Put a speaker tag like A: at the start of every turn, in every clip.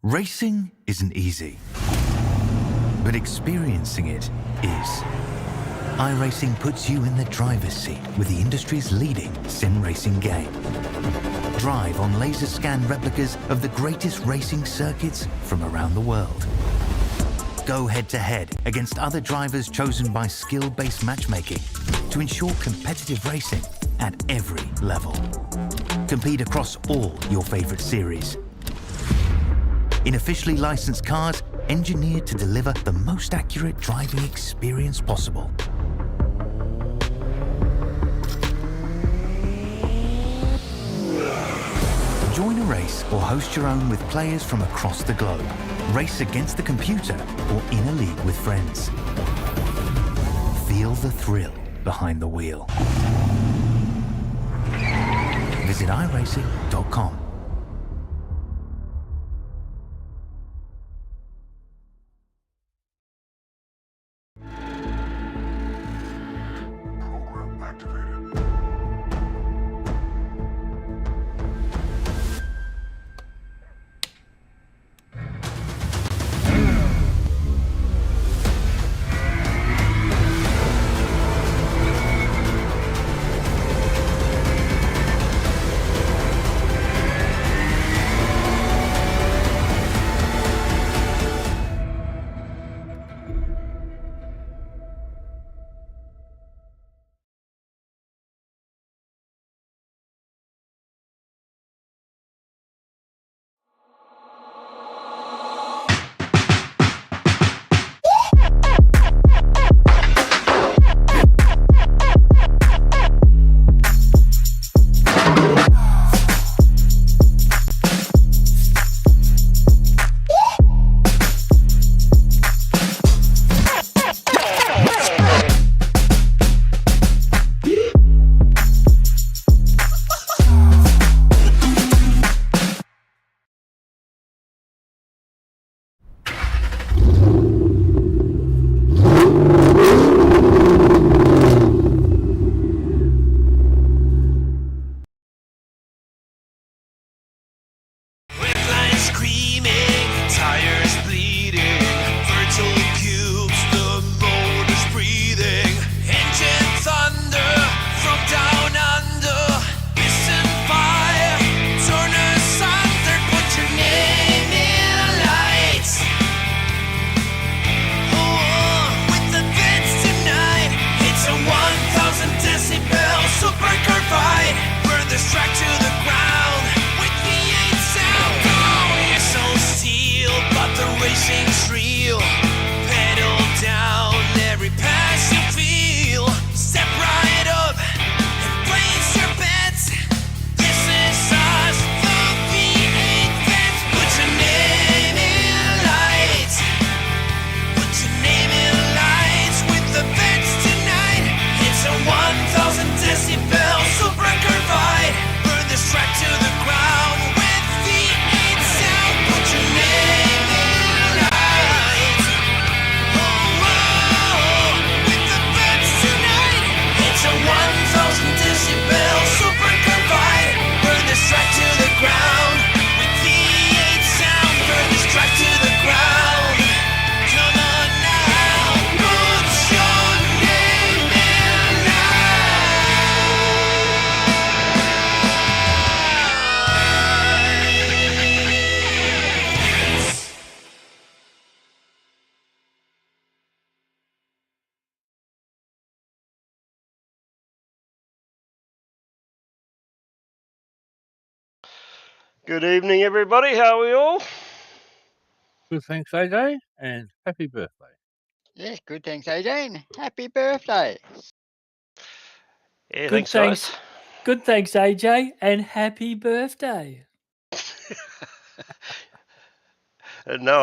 A: Racing isn't easy, but experiencing it is. iRacing puts you in the driver's seat with the industry's leading sim racing game. Drive on laser scan replicas of the greatest racing circuits from around the world. Go head-to-head against other drivers chosen by skill-based matchmaking to ensure competitive racing at every level. Compete across all your favorite series. In officially licensed cars, engineered to deliver the most accurate driving experience possible. Join a race or host your own with players from across the globe. Race against the computer or in a league with friends. Feel the thrill behind the wheel. Visit iRacing.com.
B: Good evening, everybody. How are we all?
C: Good, thanks, AJ, and happy birthday.
D: Yes, good, thanks, AJ, and happy birthday.
B: Yeah,
E: Good, thanks. Good, thanks, AJ, and happy birthday.
B: No,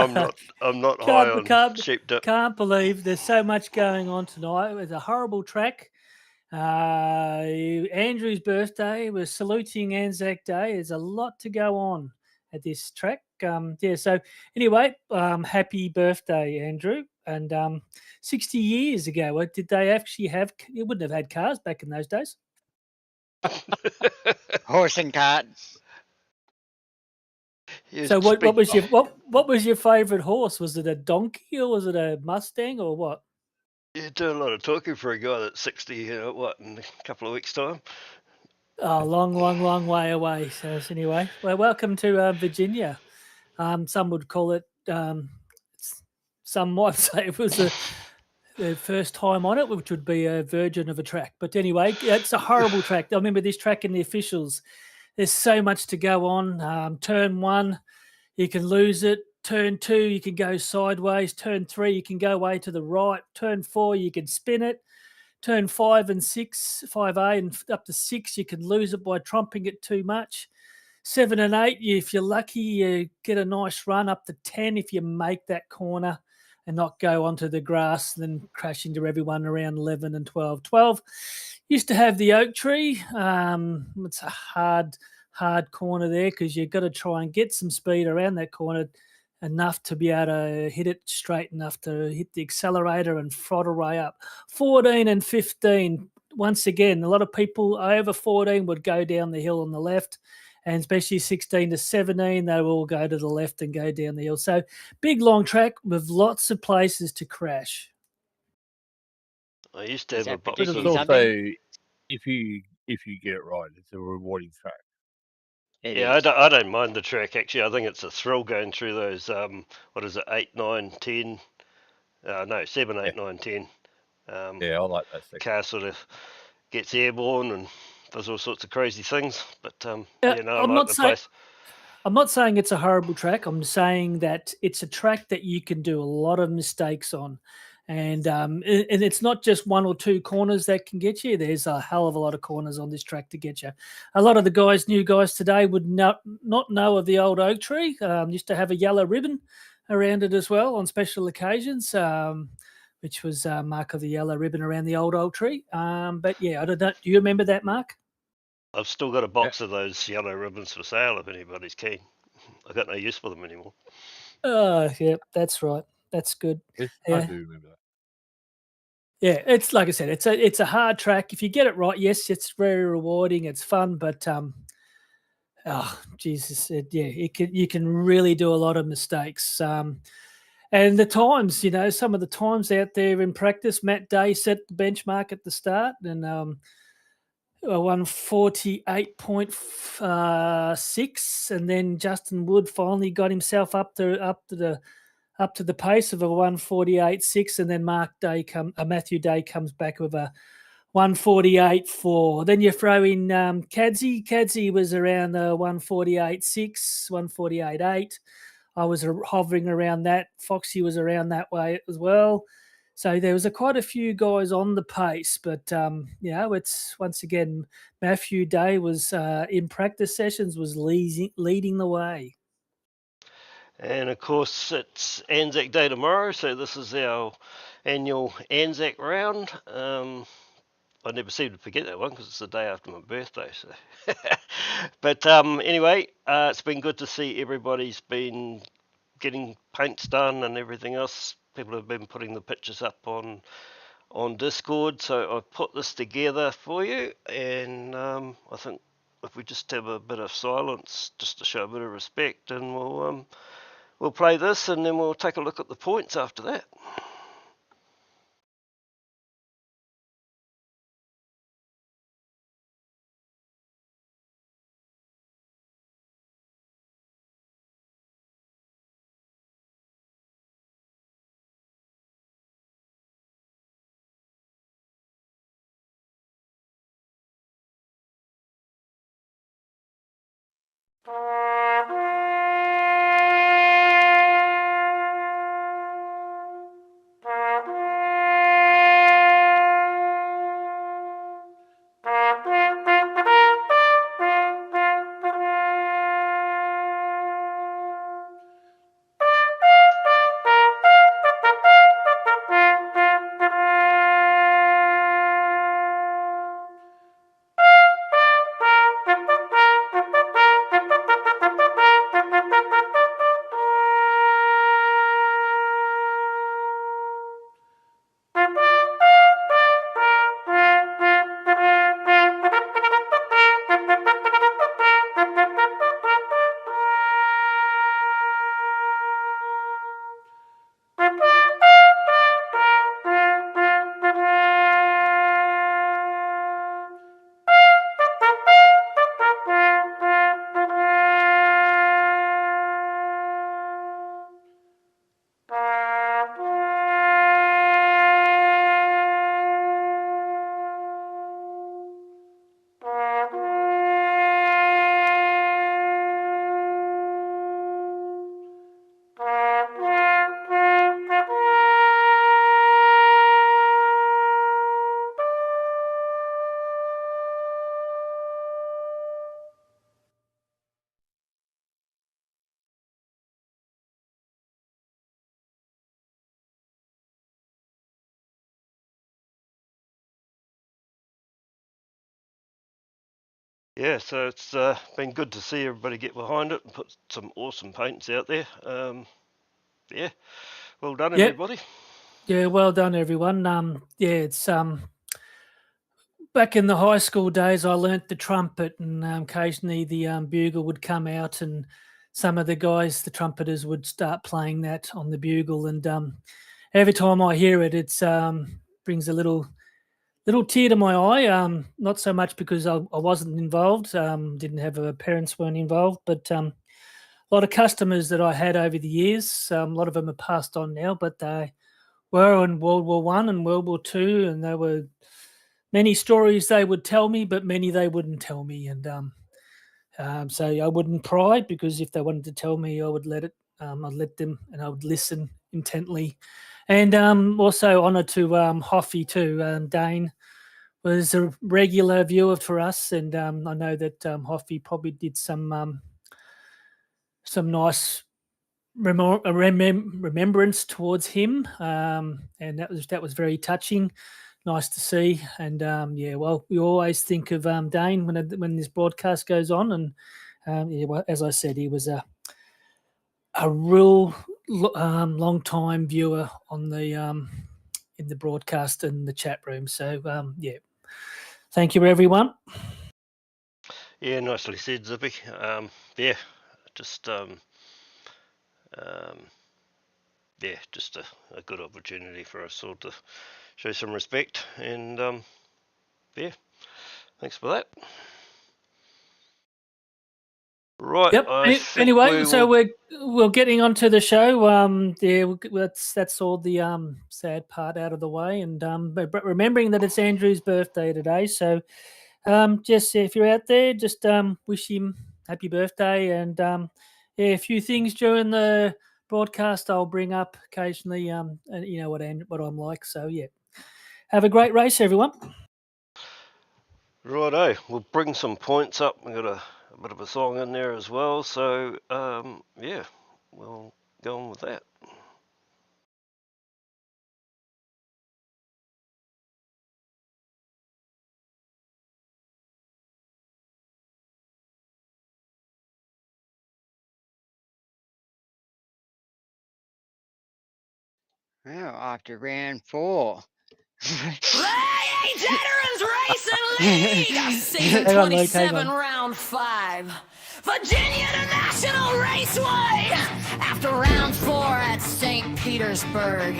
B: I'm not high on sheepdip.
E: Can't believe there's so much going on tonight. It was a horrible track. Andrew's birthday. We're saluting Anzac Day. There's a lot to go on at this track. So anyway, happy birthday, Andrew. And 60 years ago, did they actually have? You wouldn't have had cars back in those days.
D: Horse and cart.
E: So what was your favourite horse? Was it a donkey or was it a Mustang or what?
B: You're doing a lot of talking for a guy that's 60, in a couple of weeks' time.
E: Oh, long way away. So anyway, well, welcome to Virginia. Some would call it. Some might say it was the first time on it, which would be a virgin of a track. But anyway, it's a horrible track. I remember this track and the officials. There's so much to go on. Turn 1, you can lose it. Turn 2, you can go sideways. Turn 3, you can go way to the right. Turn 4, you can spin it. Turn 5 and 6, 5A and up to 6, you can lose it by trumping it too much. 7 and 8, if you're lucky, you get a nice run up to 10 if you make that corner and not go onto the grass and then crash into everyone around 11 and 12. 12 used to have the oak tree. It's a hard corner there because you've got to try and get some speed around that corner enough to be able to hit it straight enough to hit the accelerator and throttle way up. 14 and 15, once again, a lot of people over 14 would go down the hill on the left, and especially 16 to 17, they will all go to the left and go down the hill. So big, long track with lots of places to crash.
B: I used to
D: Is
B: have a
D: that
B: box
F: But
D: predicting
F: it's
B: of...
D: something?
F: also, if you get it right, it's a rewarding track.
D: It
B: Yeah,
D: is.
B: I don't mind the track, actually. I think it's a thrill going through those, 8, 9, 10... no, 7, 8, 9, 10.
F: Yeah, I like that section.
B: Car sort of gets airborne and does all sorts of crazy things. But, I
E: I'm
B: like
E: not
B: the
E: saying
B: place.
E: I'm not saying it's a horrible track. I'm saying that it's a track that you can do a lot of mistakes on. And it's not just 1 or 2 corners that can get you. There's a hell of a lot of corners on this track to get you. A lot of the new guys today would not know of the old oak tree. Used to have a yellow ribbon around it as well on special occasions, which was mark of the yellow ribbon around the old oak tree. But yeah, I don't know. Do you remember that, Mark?
B: I've still got a box of those yellow ribbons for sale if anybody's keen. I've got no use for them anymore.
E: Yeah, that's right. That's good.
F: Yes,
E: Yeah.
F: I do remember that.
E: Yeah, it's like I said, it's a hard track. If you get it right, yes, it's very rewarding. It's fun, but oh Jesus, you can really do a lot of mistakes. And the times, some of the times out there in practice, Matt Day set the benchmark at the start, and 148.6, and then Justin Wood finally got himself up to the pace of a 148.6, and then Matthew Day comes back with a 148.4. Then you throw in Cadsy. Cadsy was around 148.6, 148.8. I was hovering around that. Foxy was around that way as well. So there was quite a few guys on the pace, but it's once again Matthew Day was in practice sessions was leading the way.
B: And of course, it's Anzac Day tomorrow, so this is our annual Anzac round. I never seem to forget that one because it's the day after my birthday. So, but anyway, it's been good to see everybody's been getting paints done and everything else. People have been putting the pictures up on Discord, so I've put this together for you, and I think if we just have a bit of silence just to show a bit of respect, and we'll play this, and then we'll take a look at the points after that. yeah, so it's been good to see everybody get behind it and put some awesome paints out there. Yeah, well done,
E: Yep.
B: everybody.
E: Yeah, well done, everyone. Yeah, it's back in the high school days, I learnt the trumpet, and occasionally the bugle would come out, and some of the guys, the trumpeters, would start playing that on the bugle. And every time I hear it, it's brings a little tear to my eye. Not so much because I wasn't involved, didn't have parents weren't involved, but a lot of customers that I had over the years. A lot of them have passed on now, but they were in World War One and World War Two, and there were many stories they would tell me, but many they wouldn't tell me. And so I wouldn't pry, because if they wanted to tell me, I would let it. I'd let them, and I would listen intently. And also honour to Hoffy too. Dane was a regular viewer for us, and I know that Hoffy probably did some nice remembrance towards him, and that was very touching. Nice to see. And yeah, well, we always think of Dane when this broadcast goes on. And yeah, well, as I said, he was a real long time viewer on the in the broadcast and the chat room. So yeah, thank you, everyone.
B: Yeah, nicely said, Zippy. Yeah, just yeah, just a good opportunity for us all to show some respect, and yeah, thanks for that. Right.
E: Yep. Anyway, so we're getting onto the show. Yeah, that's all the sad part out of the way, and but remembering that it's Andrew's birthday today, so just if you're out there, just wish him happy birthday, and yeah, a few things during the broadcast I'll bring up occasionally. And you know what I'm like, so yeah. Have a great race, everyone.
B: Righto, we'll bring some points up. We've got a bit of a song in there as well, so yeah, we'll go on with that.
D: Well, after round 4.
G: Veterans Racing League, season 27, round 5. Virginia International Raceway, after round 4 at St. Petersburg.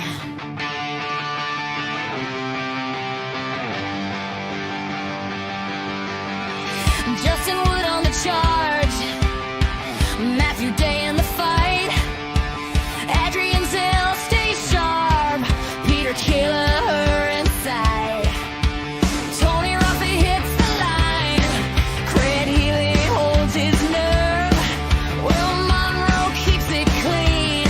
G: Justin Wood on the charge, Matthew Day in the fight, Adrian Zell stays sharp, Peter Killer inside, Tony Ruffy hits the line, Craig Healy holds his nerve, Will Monroe keeps it clean,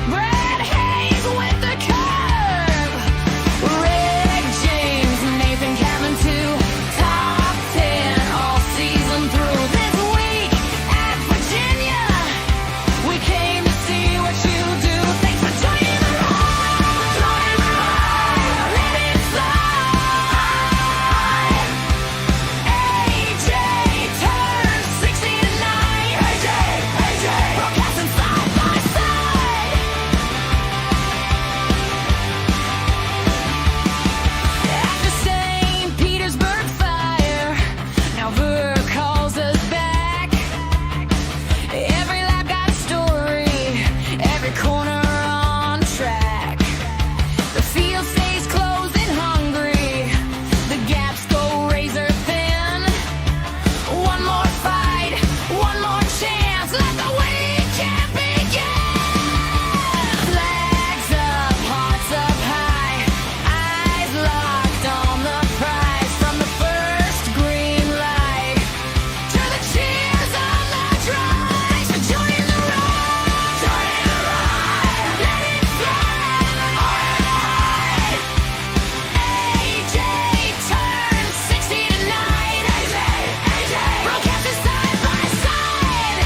G: Brad Hayes with the curve, Rick James, Nathan Cavan too, top 10 all season through. This week at Virginia, we came to see what you do. Thanks for joining the ride, let it slide. AJ turns 69. AJ, broadcasting side by side. After St. Petersburg fire, now Ver calls us back. Every lap got a story, every corner on track. The field stays closed and hungry, the gaps go razor thin. One more fight, one more chance, let the weekend begin. Flags up, hearts up high, eyes locked on the prize. From the first green light to the cheers on the drive. So join the ride, let it fly. AJ turns 60 tonight. AJ, broadcasting side by side.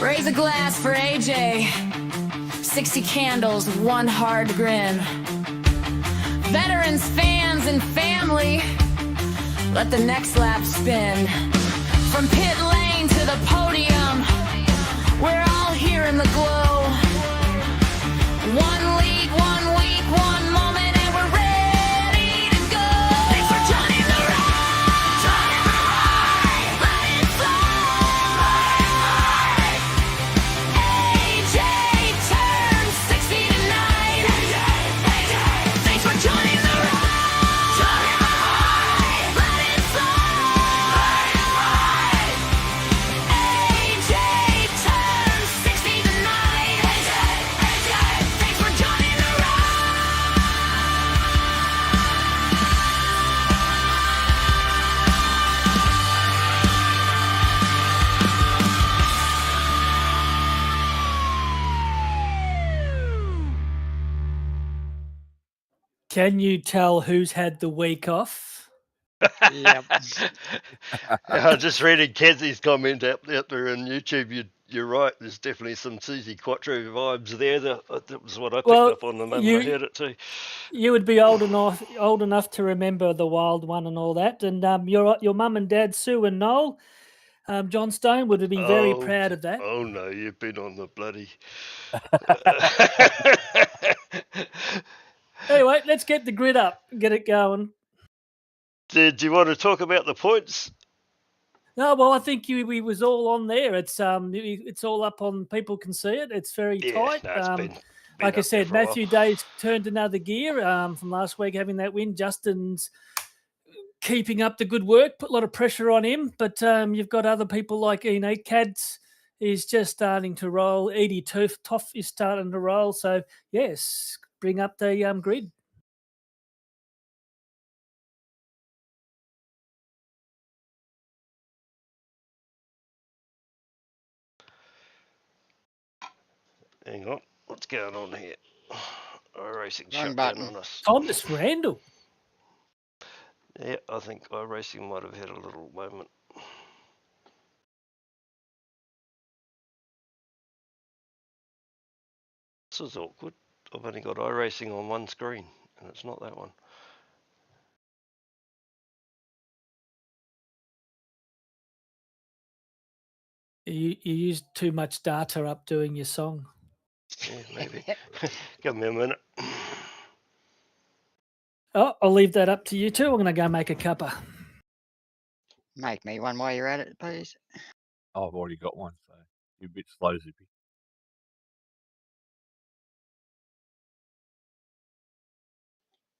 G: Raise a glass for AJ. 60 candles, one hard grin. Veterans, fans, and family, let the next lap spin. From pit lane to the podium, we're all here in the glow. One league, 1 week, 1 moment, and we're ready to go. Thanks for joining the ride. Joining the ride. Let it fly. AJ turns 60 tonight. AJ. Thanks for joining the ride. Joining the ride. Let it fly. AJ turns 60 tonight. AJ. Thanks for joining the ride.
E: Can you tell who's had the week off?
D: Yep.
B: I just read Kenzie's comment out there on YouTube. You're right. There's definitely some Susie Quattro vibes there. That was what I picked
E: Well,
B: up on the moment
E: you-
B: I heard it too.
E: You would be old enough to remember the Wild One and all that. And your mum and dad, Sue and Noel, John Stone, would be very
B: Oh,
E: proud of that.
B: Oh no, you've been on the bloody.
E: Anyway, let's get the grid up, get it going.
B: Did you want to talk about the points?
E: No, well, I think we was all on there. It's all up on, people can see it. It's very tight.
B: No, it's been
E: like I
B: up there
E: said,
B: for a while.
E: Matthew Day's turned another gear from last week having that win. Justin's keeping up the good work, put a lot of pressure on him. But you've got other people like Ian Cads is just starting to roll. Edie Toff is starting to roll. So, yes, bring up the grid.
B: Hang on, what's going on here? iRacing
D: Wrong
B: shut down
D: button.
B: on us.
E: Thomas Randall.
B: Yeah, I think iRacing might have had a little moment. This is awkward. I've only got iRacing on one screen, and it's not that one.
E: You used too much data up doing your song.
B: Yeah, maybe. Give me a minute.
E: Oh, I'll leave that up to you two. I'm going to go make a cuppa.
D: Make me one while you're at it, please.
F: I've already got one, so you're a bit slow, Zippy.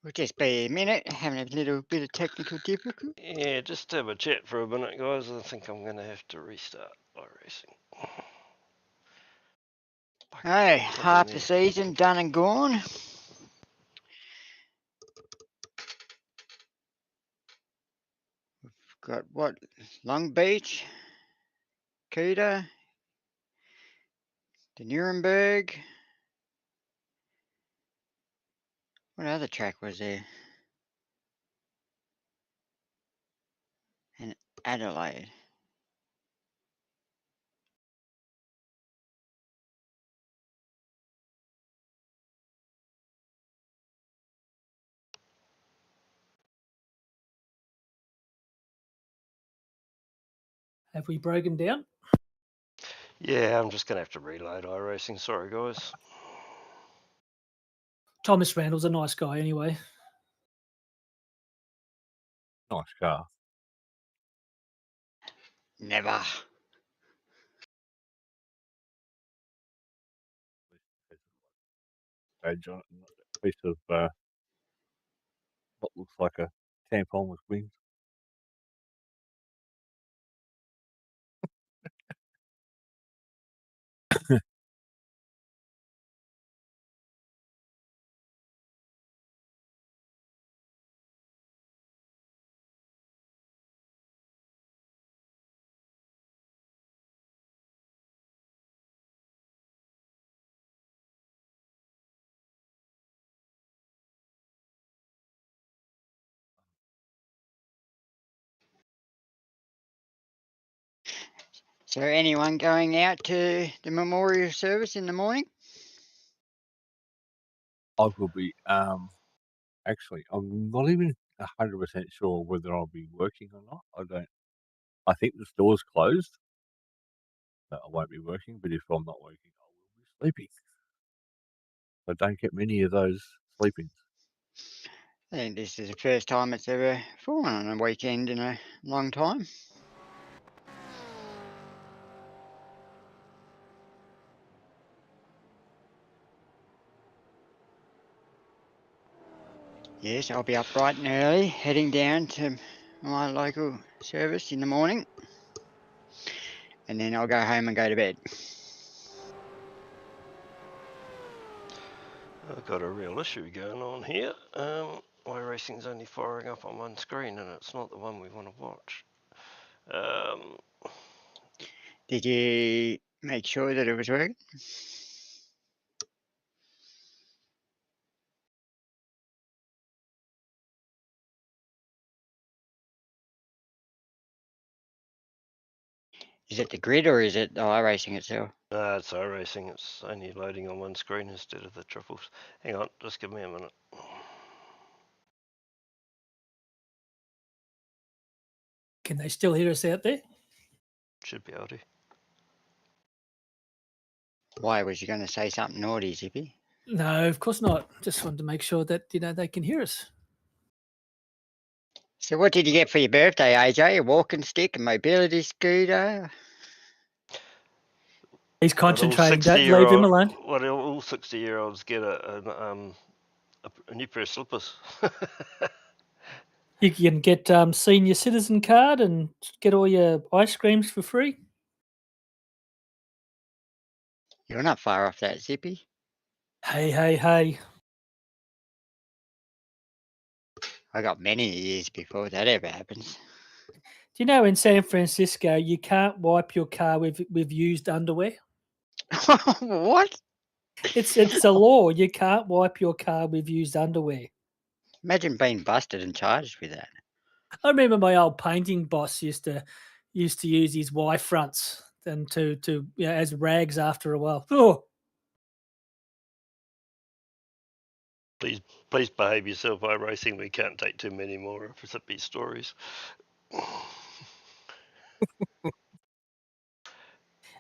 D: We'll just be a minute, having a little bit of technical difficulty.
B: Yeah, just have a chat for a minute, guys. I think I'm going to have to restart iRacing.
D: Hey, half the season done and gone. We've got what? Long Beach, Kuta, the Nuremberg. What other track was there? And Adelaide.
E: Have we broken down?
B: Yeah, I'm just going to have to reload iRacing. Sorry, guys.
E: Thomas Randall's a nice guy anyway.
F: Nice car.
D: Never.
F: Badge on it, and a piece of what looks like a tampon with wings.
D: Is there anyone going out to the memorial service in the morning?
F: I will be Actually, I'm not even 100% sure whether I'll be working or not. I think the store's closed. So I won't be working, but if I'm not working, I will be sleeping. I don't get many of those sleep-ins.
D: I think this is the first time it's ever fallen on a weekend in a long time. Yes, I'll be up bright and early, heading down to my local service in the morning, and then I'll go home and go to bed.
B: I've got a real issue going on here. My racing's only firing up on one screen, and it's not the one we want to watch.
D: Did you make sure that it was working? Is it the grid or is it the iRacing itself?
B: It's iRacing. It's only loading on one screen instead of the triples. Hang on, just give me a minute.
E: Can they still hear us out there?
B: Should be able to.
D: Why was you going to say something naughty, Zippy?
E: No, of course not. Just wanted to make sure that they can hear us.
D: So what did you get for your birthday, AJ? A walking stick, a mobility scooter?
E: He's concentrating. Don't leave him alone.
B: What all 60-year-olds get a new pair of slippers.
E: You can get senior citizen card and get all your ice creams for free.
D: You're not far off that, Zippy.
E: Hey.
D: I got many years before that ever happens.
E: Do you know in San Francisco you can't wipe your car with used underwear?
D: What?
E: It's a law. You can't wipe your car with used underwear.
D: Imagine being busted and charged with that.
E: I remember my old painting boss used to use his Y fronts and to as rags after a while. Oh.
B: Please behave yourself, iRacing. We can't take too many more of Zippy stories.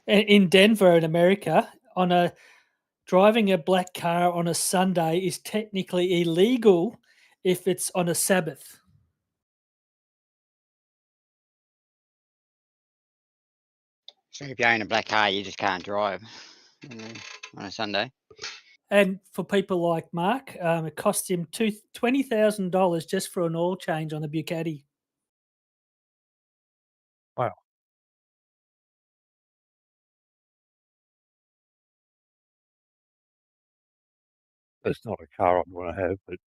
E: In Denver, in America, driving a black car on a Sunday is technically illegal if it's on a Sabbath.
D: So if you own a black car, you just can't drive on a Sunday.
E: And for people like Mark, it cost him $20,000 just for an oil change on the Bucati.
F: Wow. That's not a car I'd want to have, but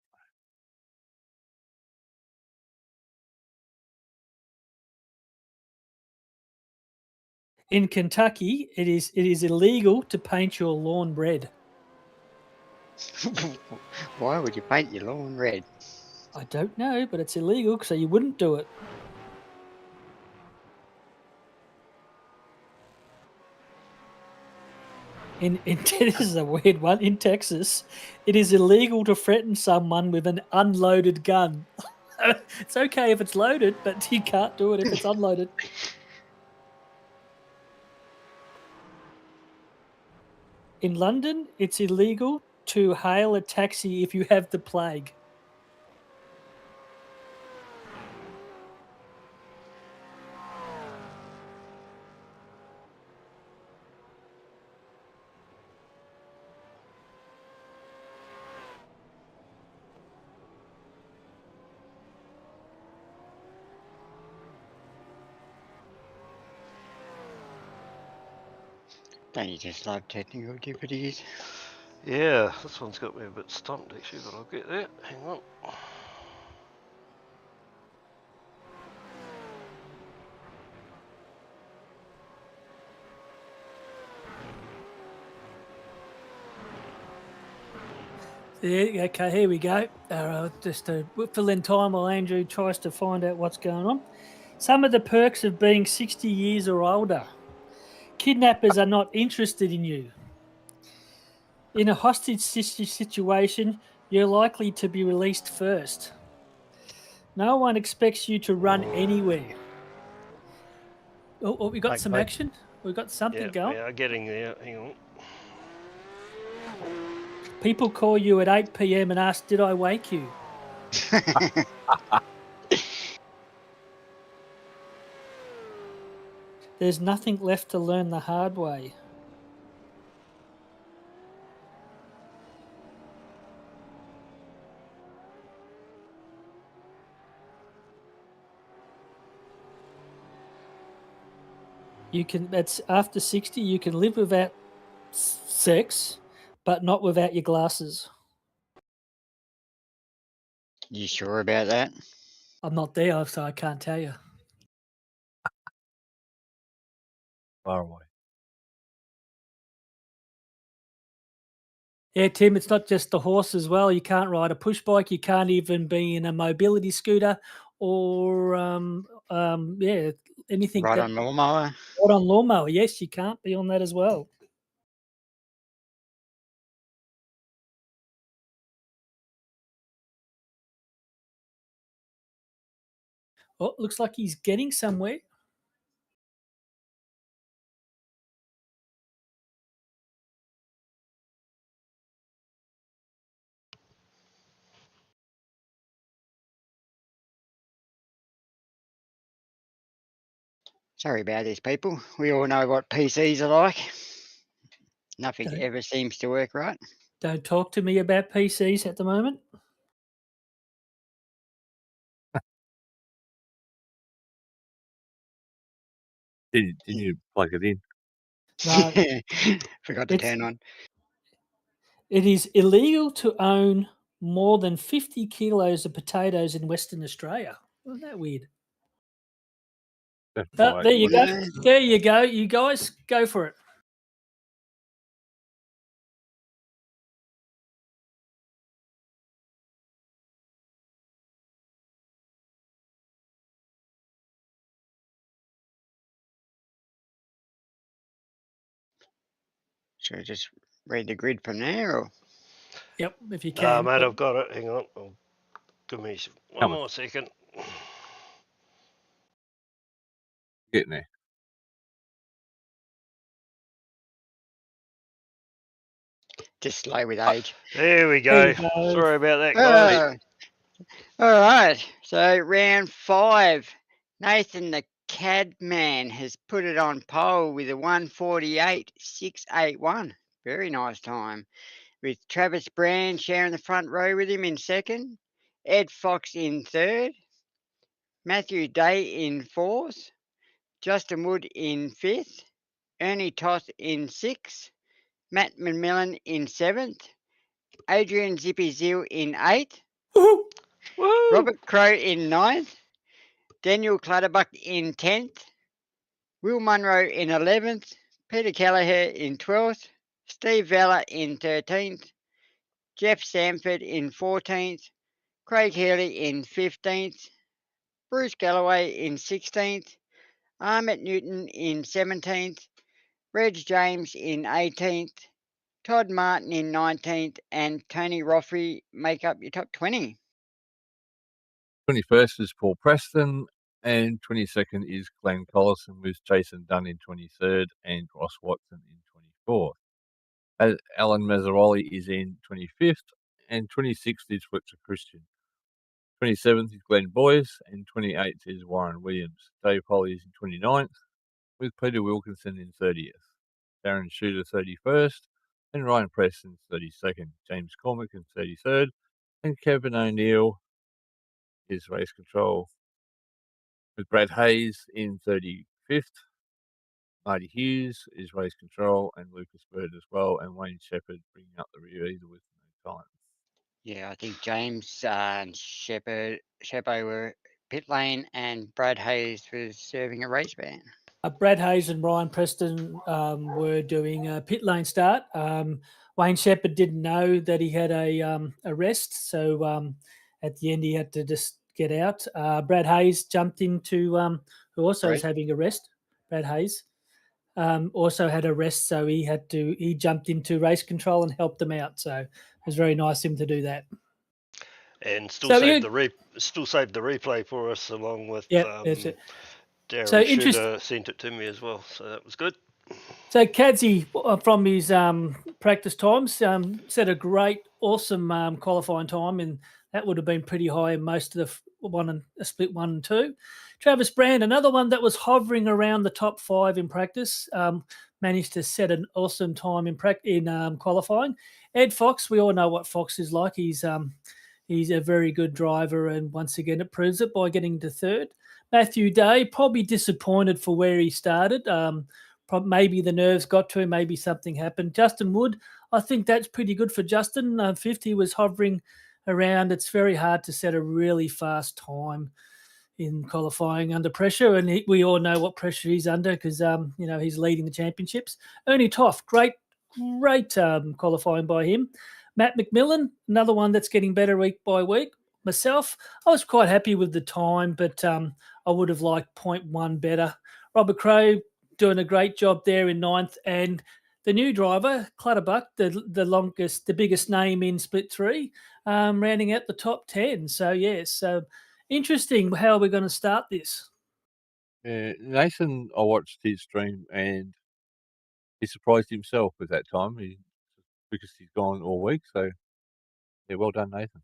E: In Kentucky, it is illegal to paint your lawn red.
D: Why would you paint your lawn red?
E: I don't know, but it's illegal, so you wouldn't do it. This is a weird one. In Texas, it is illegal to threaten someone with an unloaded gun. It's okay if it's loaded, but you can't do it if it's unloaded. In London, it's illegal to hail a taxi if you have the plague.
D: Don't you just love technical difficulties?
B: Yeah, this one's got me a bit stumped actually, but I'll get there. Hang on.
E: Yeah, okay, here we go. Just to fill in time while Andrew tries to find out what's going on. Some of the perks of being 60 years or older. Kidnappers are not interested in you. In a hostage situation, You're likely to be released first. No one expects you to run anywhere. Oh, we got
B: Like
E: some
B: I-
E: action. We've got something
B: Yeah,
E: going.
B: we are getting there. Hang on.
E: People call you at 8 p.m. and ask, did I wake you? There's nothing left to learn the hard way. That's after 60, you can live without sex, but not without your glasses.
D: You sure about that?
E: I'm not there, so I can't tell you.
F: Far away.
E: Yeah, Tim, it's not just the horse as well. You can't ride a push bike. You can't even be in a mobility scooter or, anything.
D: Right on lawnmower?
E: Right on lawnmower. Yes, you can't be on that as well. Oh, looks like he's getting somewhere.
D: Sorry about this, people. We all know what PCs are like. Nothing
E: Don't-
D: ever seems to work right.
E: Don't talk to me about PCs at the moment.
F: Didn't you plug it in?
E: No,
D: Forgot to
E: It's-
D: turn on.
E: it is illegal to own more than 50 kilos of potatoes in Western Australia. Isn't that weird?
F: That's
E: There
F: right.
E: you go.
D: No.
E: There you go. You guys go for it.
D: Should I just read the grid from there? Or?
E: Yep, if you can.
B: Mate,
E: but-
B: I've got it. Hang on. Give me one
F: Come on.
B: more second.
F: Getting there.
D: Just slow with age.
B: There we
E: There
B: go.
E: you go.
B: Sorry about that, guys.
D: All right. So round 5. Nathan the Cadman has put it on pole with a 1:48.681. Very nice time. With Travis Brand sharing the front row with him in second. Ed Fox in third. Matthew Day in fourth. Justin Wood in fifth. Ernie Toth in sixth. Matt McMillan in seventh. Adrian Zippy Zeal in eighth.
E: Woohoo!
B: Woo!
D: Robert Crow in ninth. Daniel Clutterbuck in 10th. Will Munro in 11th. Peter Kelleher in 12th. Steve Vella in 13th. Jeff Samford in 14th. Craig Healy in 15th. Bruce Galloway in 16th. Ahmet Newton in 17th. Reg James in 18th. Todd Martin in 19th. And Tony Roffey make up your top 20.
F: 21st is Paul Preston, and 22nd is Glenn Collison with Jason Dunn in 23rd and Ross Watson in 24th. Alan Mazzaroli is in 25th, and 26th is Fletcher Christian. 27th is Glenn Boyce, and 28th is Warren Williams. Dave Holly is in 29th, with Peter Wilkinson in 30th. Darren Shooter 31st, and Ryan Preston 32nd. James Cormack in 33rd, and Kevin O'Neill is race control, with Brad Hayes in 35th. Marty Hughes is race control, and Lucas Bird as well, and Wayne Shepherd bringing up the rear either with no time.
D: Yeah, I think James and Sheppo were pit lane, and Brad Hayes was serving a race ban.
E: Brad Hayes and Ryan Preston were doing a pit lane start. Wayne Shepherd didn't know that he had a rest, so at the end he had to just get out. Brad Hayes jumped into, who also is
D: Right.
E: having a rest. Brad Hayes also had a rest, so he jumped into race control and helped them out. So was very nice of him to do that.
B: And still
E: So
B: saved
E: you-
B: the replay for us, along with
E: Yeah, that's it.
B: Darren
E: So
B: Shooter sent it to me as well, so that was good.
E: So Kadzie, from his practice times, set a great, awesome qualifying time, and that would have been pretty high in most of the split 1 and 2. Travis Brand, another one that was hovering around the top 5 in practice, managed to set an awesome time in qualifying. Ed Fox, we all know what Fox is like. He's a very good driver, and once again, it proves it by getting to 3rd. Matthew Day, probably disappointed for where he started. Maybe the nerves got to him. Maybe something happened. Justin Wood, I think that's pretty good for Justin. 50 was hovering around. It's very hard to set a really fast time in qualifying under pressure, and we all know what pressure he's under because he's leading the championships. Ernie Toff, great qualifying by him. Matt McMillan, another one that's getting better week by week. Myself, I was quite happy with the time, but I would have liked 0.1 better. Robert Crow doing a great job there in 9th, and the new driver, Clutterbuck, the biggest name in Split 3, rounding out the top 10. So so interesting how we're going to start this.
F: Nathan, I watched his stream and he surprised himself with that time because he's gone all week. So, yeah, well done, Nathan.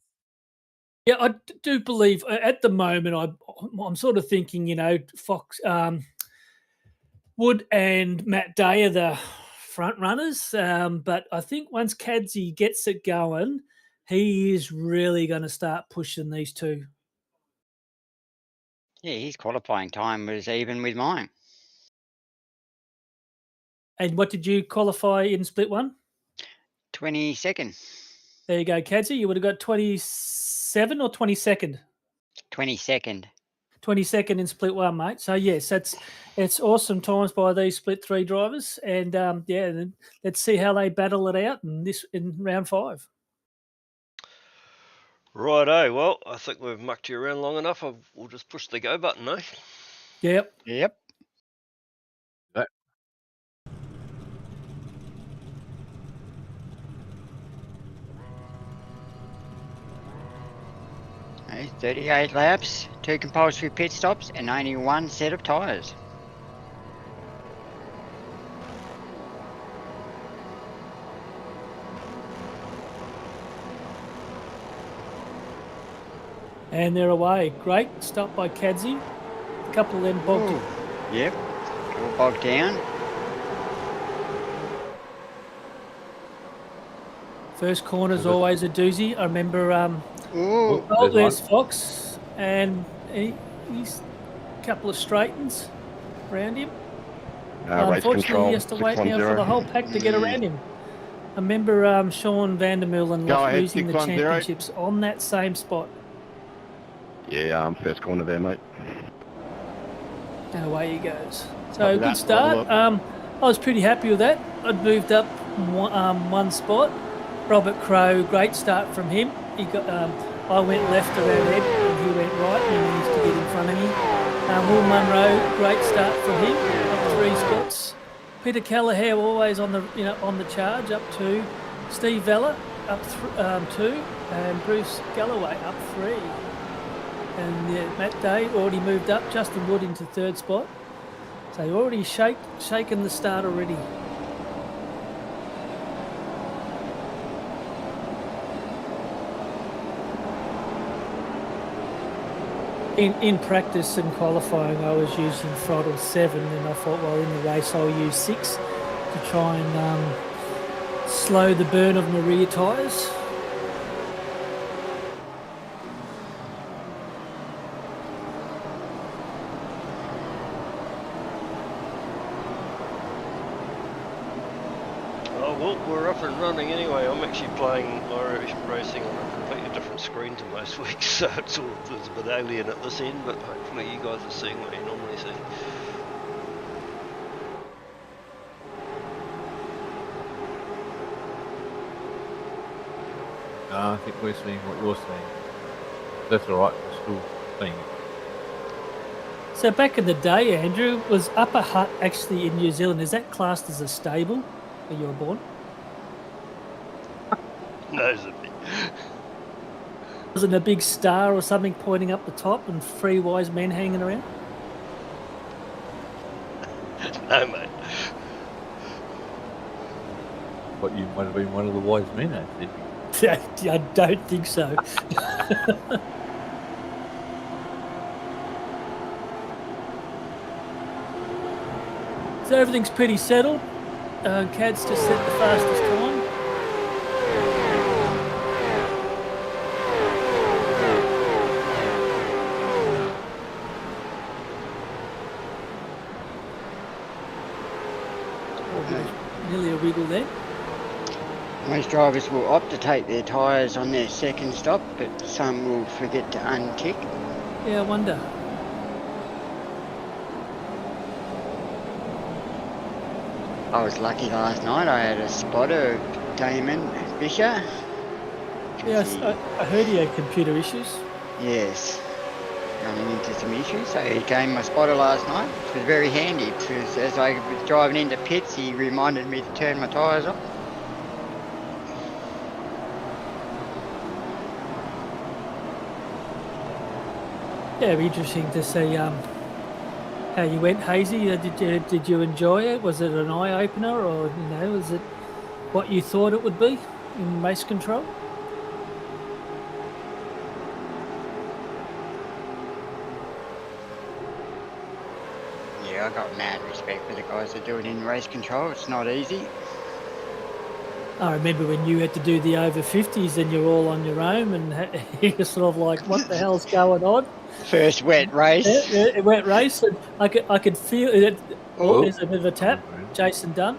E: Yeah, I do believe at the moment I'm sort of thinking, Fox, Wood and Matt Day are the front runners, but I think once Kadzie gets it going, he is really going to start pushing these two.
D: Yeah, his qualifying time was even with mine.
E: And what did you qualify in Split 1?
D: 22nd.
E: There you go, Kadzie. You would have got 27 or 22nd?
D: 22nd.
E: 22nd in Split 1, mate. So, yes, it's awesome times by these Split 3 drivers. And, let's see how they battle it out in round 5.
B: Righto, well, I think we've mucked you around long enough. We'll just push the go button, eh?
E: Yep.
F: That.
D: 38 laps, 2 compulsory pit stops, and only 1 set of tyres.
E: And they're away. Great stop by Kadzie. A couple of them bogged.
D: Yep, all bogged down.
E: First corner's always a doozy. I remember. There's Fox, and he's a couple of straightens around him. Unfortunately, he has to wait now for the whole pack to get around him. I remember Sean Vandermeulen losing the championships on that same spot.
H: Yeah, first corner there, mate.
E: And away he goes. So good start. I was pretty happy with that. I'd moved up one spot. Robert Crow, great start from him. He got. I went left around Ed, and he went right, and he managed to get in front of me. Will Munro, great start from him, up 3 spots. Peter Callagher always on the charge, up 2. Steve Vella up 2, and Bruce Galloway up 3. And Matt Day already moved up. Justin Wood into 3rd spot. So he already shaken the start already. In practice and qualifying, I was using throttle 7, and I thought, well, in the race I'll use 6 to try and slow the burn of my rear tyres.
B: Well, we're up and running anyway. I'm actually playing racing on a completely different screen to most weeks, so it's a bit alien at this end, but hopefully you guys are seeing what you normally see.
F: No, I think we're seeing what you're seeing. That's all right. We're still seeing it.
E: So back in the day, Andrew, was Upper Hutt actually in New Zealand? Is that classed as a stable where you were born?
B: No, Zippy.
E: Wasn't a big star or something pointing up the top and three wise men hanging around?
B: No, mate.
F: But you might have been one of the wise men, actually.
E: I don't think so. So everything's pretty settled. Cad's just set the fastest time. Nearly a wiggle there.
D: Most drivers will opt to take their tyres on their second stop, but some will forget to untick.
E: Yeah, I wonder.
D: I was lucky last night. I had a spotter, Damon Fisher.
E: Yes, I heard he had computer issues.
D: Yes, running into some issues. So he came my spotter last night, which was very handy because as I was driving into pits, he reminded me to turn my tyres off.
E: Yeah, it'd be interesting to see how you went, Hazy. Did you enjoy it? Was it an eye opener, or was it what you thought it would be in race control?
D: Yeah, I got mad respect for the guys that do it in race control. It's not easy.
E: I remember when you had to do the over 50s and you're all on your own and you're sort of like, what the hell's going on?
D: First wet race.
E: It went race, and I could feel it.
F: Oh.
E: There's a bit of a tap. Jason Dunn.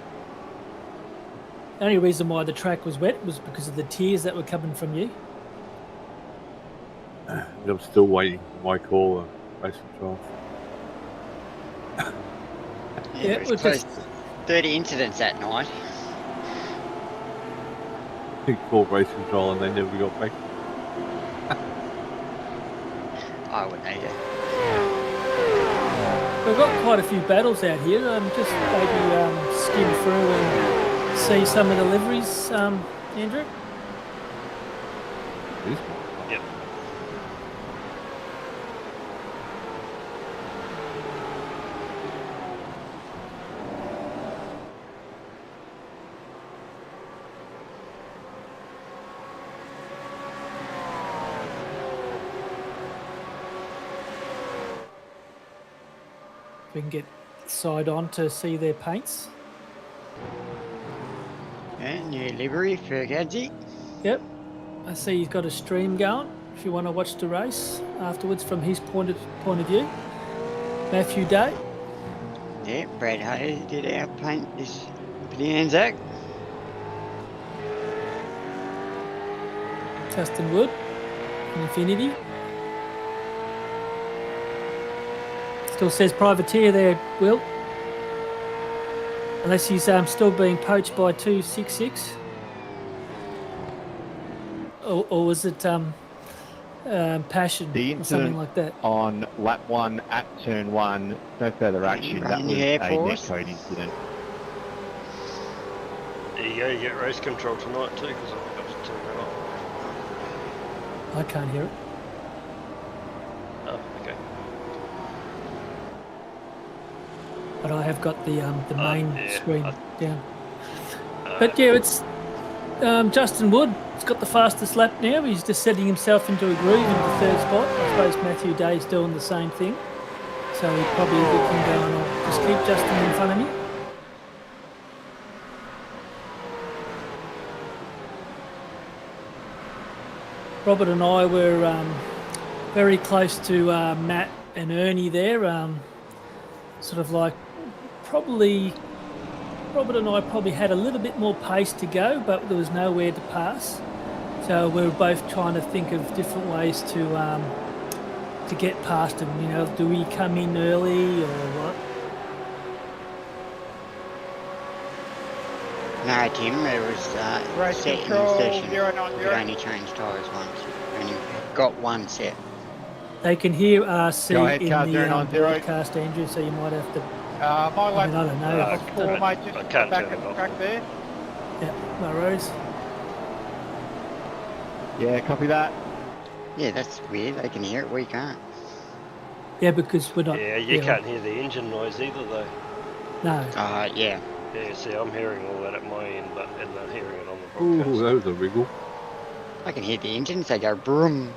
E: The only reason why the track was wet was because of the tears that were coming from you.
F: I'm still waiting for my call on race control.
D: Yeah, it was close. 30 incidents that night.
F: I think called race control and they never got back.
D: I wouldn't either.
E: We've got quite a few battles out here. Just maybe skim through and see some of the liveries, Andrew.
B: Yep.
E: We can get side on to see their paints.
D: And new livery for Gadsy.
E: Yep. I see he's got a stream going. If you want to watch the race afterwards from his point of view. Matthew Day.
D: Yeah, Brad Hayes did our paint this for the Anzac.
E: Justin Wood. Infinity. Still says privateer there, Will. Unless he's still being poached by 266. Or was it passion
I: The
E: or something
I: incident
E: like that?
I: on lap 1 at turn 1, no further action. That
D: Running
I: was
D: the
I: a
D: Air
I: net
D: Force.
I: code incident.
B: There you go, you get race control tonight too, because I forgot to turn that off.
E: I can't hear it.
B: Oh, okay.
E: But I have got the main
B: yeah,
E: screen down. But yeah, it's Justin Wood. He's got the fastest lap now. He's just setting himself into a groove in the third spot. I suppose Matthew Day's doing the same thing. So he probably can go and I'll just keep Justin in front of me. Robert and I were very close to Matt and Ernie there. Sort of like Robert and I probably had a little bit more pace to go, but there was nowhere to pass. So we were both trying to think of different ways to get past him. You know, do we come in early or what?
D: No, Tim, there was
J: Race
D: set in
J: control,
D: the session.
J: 090.
D: You could only change tyres once. Only got one set.
E: They can hear RC
J: Go ahead,
E: in
J: car
E: the
J: 090.
E: broadcast, Andrew, so you might have to...
J: My lap
E: I don't know.
J: four, mate, just
B: I can't
J: back
B: turn
J: at
B: it
J: the
B: off.
J: track there.
E: Yeah, no worries.
I: Yeah, copy that.
D: Yeah, that's weird. They can hear it, we can't.
E: Yeah, because we're not.
B: Yeah, you can't hear the engine noise either though.
E: No.
D: Yeah.
B: Yeah, see, I'm hearing all that at my end, but and they're hearing it on the
F: Ooh,
B: broadcast.
F: that was a wriggle.
D: I can hear the engines. They go broom.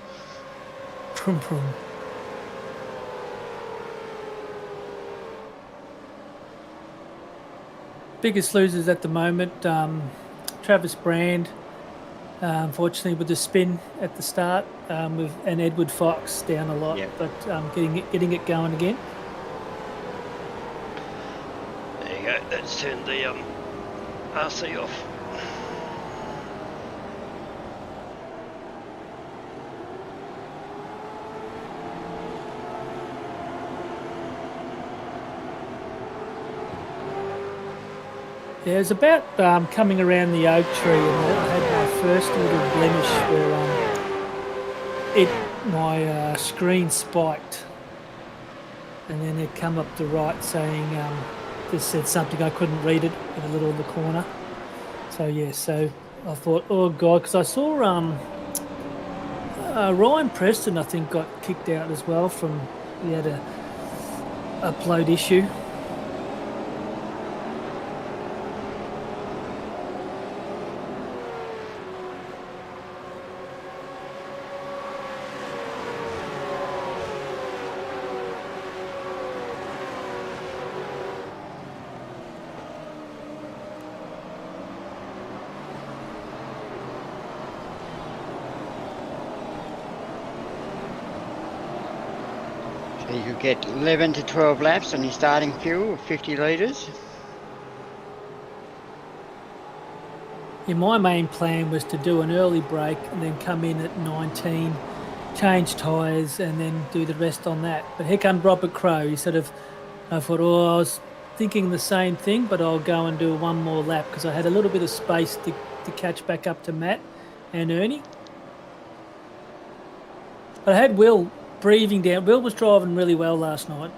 E: Prum prum. Biggest losers at the moment, Travis Brand, unfortunately with the spin at the start, with and Edward Fox down a lot,
D: Yep.
E: but getting it going again.
B: There you go. That's turned the RC off.
E: Yeah, it was about coming around the oak tree, and I had my first little blemish where my screen spiked, and then it come up the right saying just said something I couldn't read it in a little in the corner. So yeah, so I thought, oh god, because I saw Ryan Preston I think got kicked out as well from he had a upload issue.
D: So you could get 11 to 12 laps on your starting fuel of 50 litres.
E: Yeah, my main plan was to do an early break and then come in at 19, change tyres and then do the rest on that. But here comes Robert Crow. I thought, I was thinking the same thing, but I'll go and do one more lap because I had a little bit of space to catch back up to Matt and Ernie. But I had Will breathing down. Will was driving really well last night.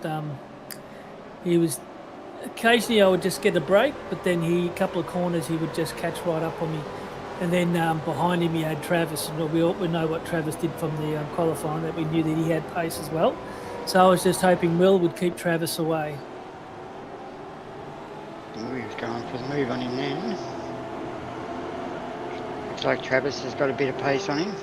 E: He was occasionally I would just get a break, but then a couple of corners he would just catch right up on me. And then behind him he had Travis, and we know what Travis did from the qualifying, that we knew that he had pace as well. So I was just hoping Will would keep Travis away.
D: Oh, he was going for the move on him then. Looks like Travis has got a bit of pace on him.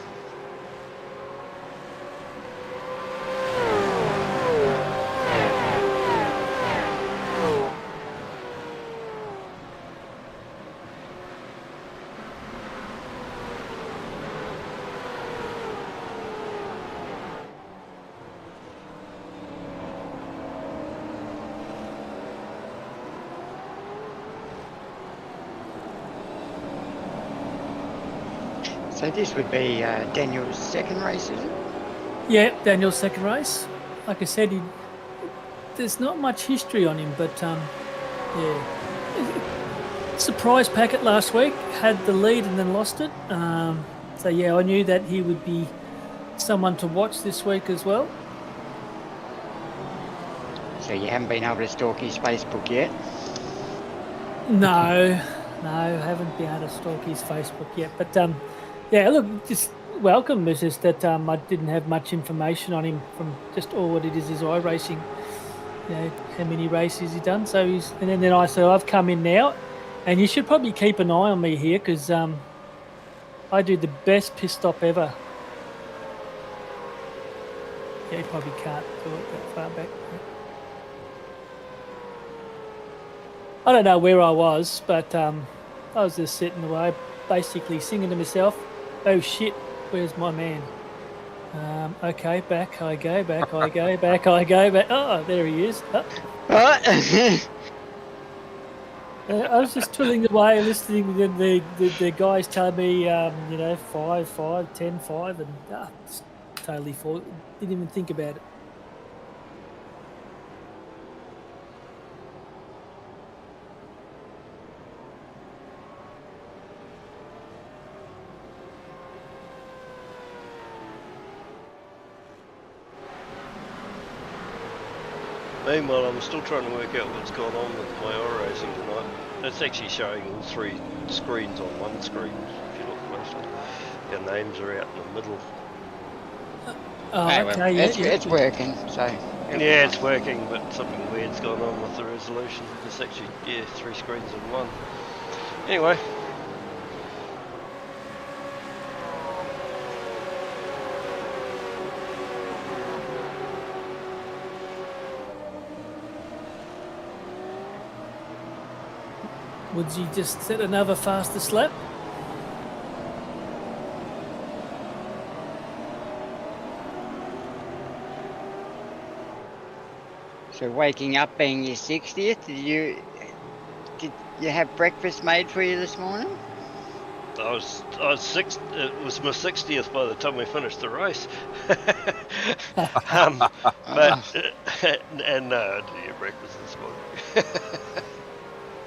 D: So this would be Daniel's second race, is it?
E: Yeah, Daniel's second race. Like I said, there's not much history on him, but yeah. Surprise packet last week, had the lead and then lost it. So yeah, I knew that he would be someone to watch this week as well.
D: So you haven't been able to stalk his Facebook yet?
E: No, I haven't been able to stalk his Facebook yet. But yeah, look, just welcome. It's just that I didn't have much information on him from just all what it is iRacing. You know, how many races he's done. So and then I said, I've come in now, and you should probably keep an eye on me here because I do the best pit stop ever. Yeah, you probably can't do it that far back. I don't know where I was, but I was just sitting away, basically singing to myself, oh shit, where's my man? Okay, back I go, back I go, back I go, back. Oh, there he is. Oh. I was just twiddling away, listening to the guys tell me, 5, 5, 10, 5, and just totally didn't even think about it.
B: Meanwhile, I'm still trying to work out what's going on with my iRacing tonight. It's actually showing all three screens on one screen, if you look closely. Our names are out in the middle.
E: Oh,
D: well,
E: okay, yeah,
D: it's working, so. it'll be
B: Yeah,
D: fine.
B: it's working, but something weird's gone on with the resolution. It's actually, yeah, 3 screens in one. Anyway.
E: Would you just set another fastest lap?
D: So waking up being your 60th, did you have breakfast made for you this morning?
B: I was six. It was my 60th by the time we finished the race. But and no, I didn't eat breakfast this morning.